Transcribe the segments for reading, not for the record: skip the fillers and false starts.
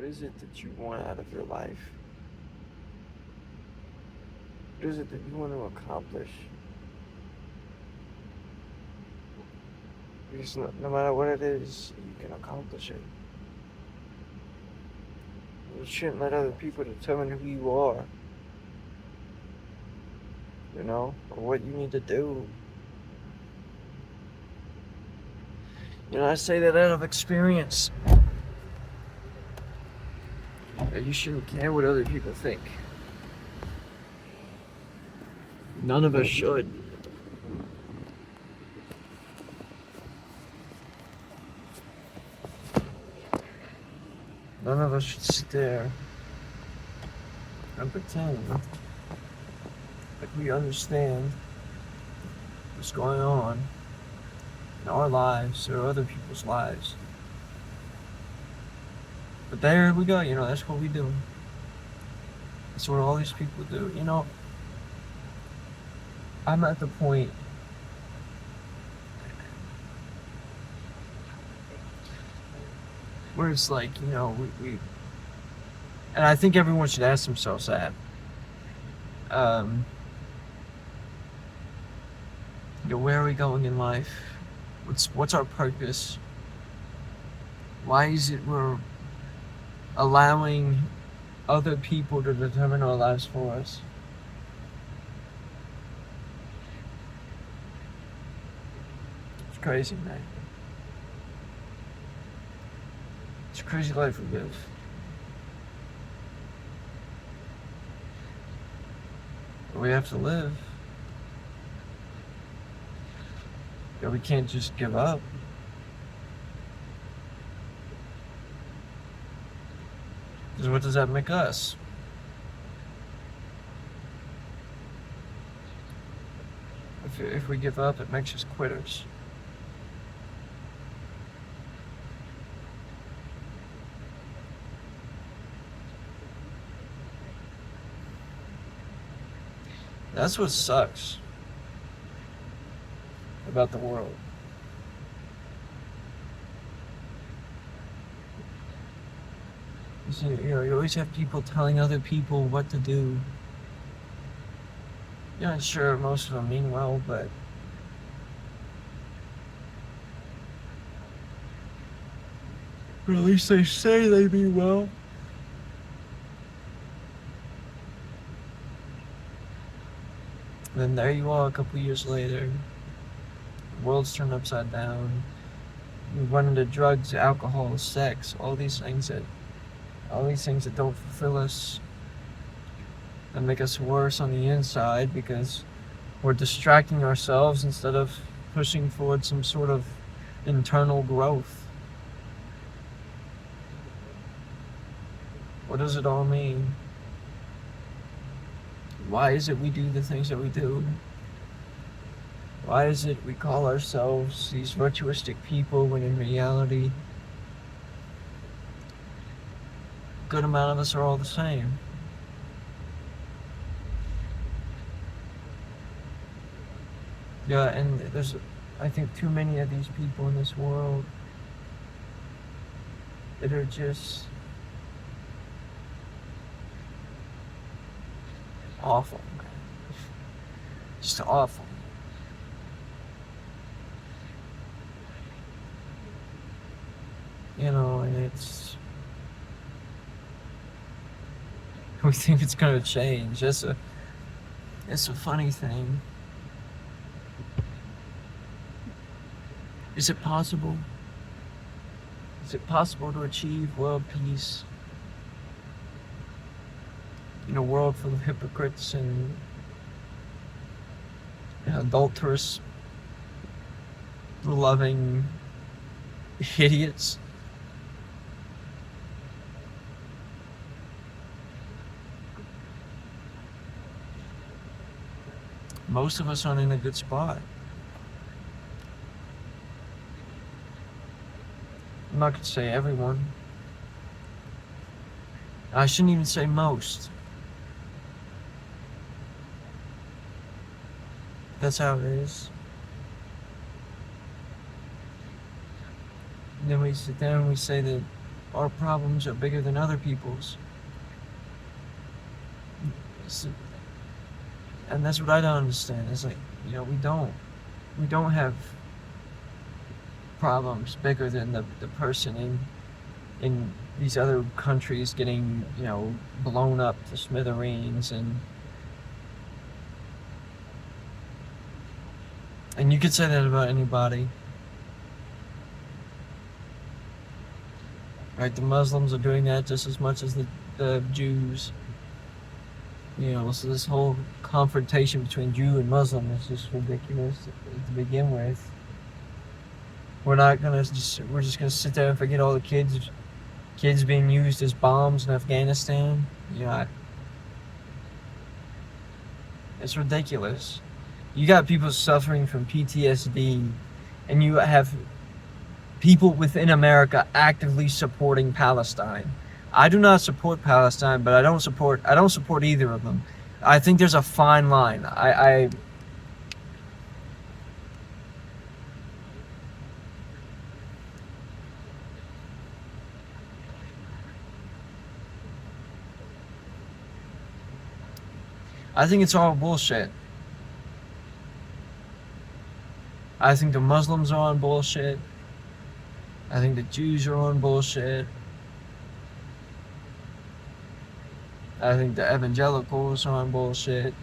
What is it that you want out of your life? What is it that you want to accomplish? Because no matter what it is, you can accomplish it. You shouldn't let other people determine who you are, or what you need to do. I say that out of experience. You shouldn't care what other people think. None of us should. None of us should sit there and pretend like we understand what's going on in our lives or other people's lives. But there we go, that's what we do. That's what all these people do. I'm at the point where it's like, we and I think everyone should ask themselves that. Where are we going in life? What's our purpose? Why is it we're allowing other people to determine our lives for us? It's crazy, man. It's a crazy life we live. But we have to live. We can't just give up. Because what does that make us? If we give up, it makes us quitters. That's what sucks about the world. You always have people telling other people what to do. Sure, most of them mean well, but at least they say they mean well. And then there you are a couple years later. The world's turned upside down. We run into drugs, alcohol, sex, all these things that don't fulfill us and make us worse on the inside because we're distracting ourselves instead of pushing forward some sort of internal growth. What does it all mean? Why is it we do the things that we do? Why is it we call ourselves these virtuistic people when in reality, a good amount of us are all the same? Yeah, and there's, I think, too many of these people in this world that are just awful. Just awful. And it's... We think it's gonna change. It's a funny thing. Is it possible? Is it possible to achieve world peace in a world full of hypocrites and adulterous, loving idiots? Most of us aren't in a good spot. I'm not going to say everyone. I shouldn't even say most. That's how it is. And then we sit there and we say that our problems are bigger than other people's. And that's what I don't understand. It's like, we don't have problems bigger than the person in these other countries getting, blown up to smithereens, and you could say that about anybody. Right? The Muslims are doing that just as much as the Jews. So this whole confrontation between Jew and Muslim is just ridiculous to begin with. We're just gonna sit there and forget all the kids being used as bombs in Afghanistan. It's ridiculous. You got people suffering from PTSD, and you have people within America actively supporting Palestine. I do not support Palestine, but I don't support either of them. I think there's a fine line. I think it's all bullshit. I think the Muslims are on bullshit. I think the Jews are on bullshit. I think the evangelicals are on bullshit.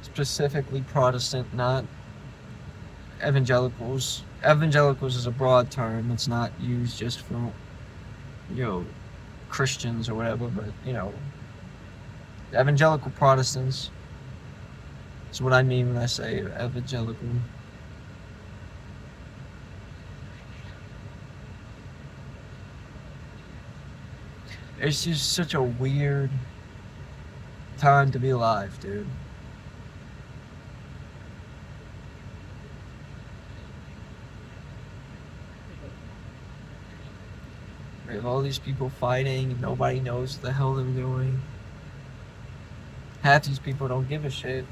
Specifically Protestant, not evangelicals. Evangelicals is a broad term. It's not used just for, Christians or whatever, but, the evangelical Protestants is what I mean when I say evangelical. It's just such a weird time to be alive, dude. We have all these people fighting, and nobody knows what the hell they're doing. Half these people don't give a shit.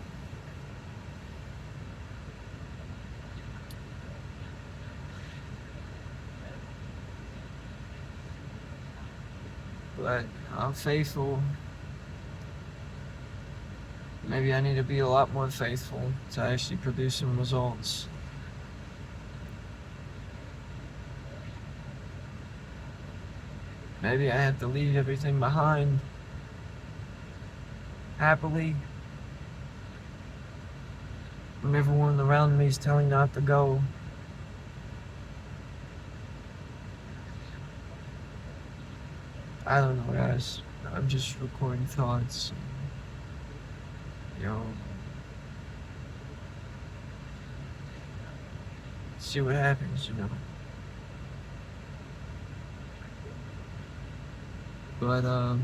But I'm faithful. Maybe I need to be a lot more faithful to actually produce some results. Maybe I have to leave everything behind happily when everyone around me is telling not to go. I don't know, guys. I'm just recording thoughts. See what happens, But,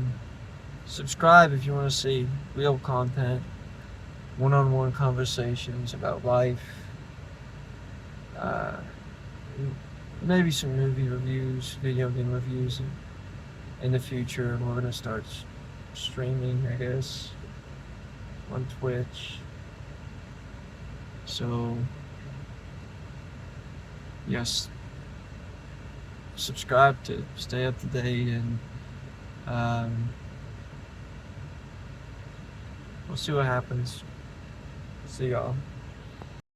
subscribe if you want to see real content, one-on-one conversations about life, maybe some movie reviews, video game reviews. In the future, we're gonna start streaming, I guess, on Twitch. So, yes, subscribe to stay up to date, and we'll see what happens. See y'all.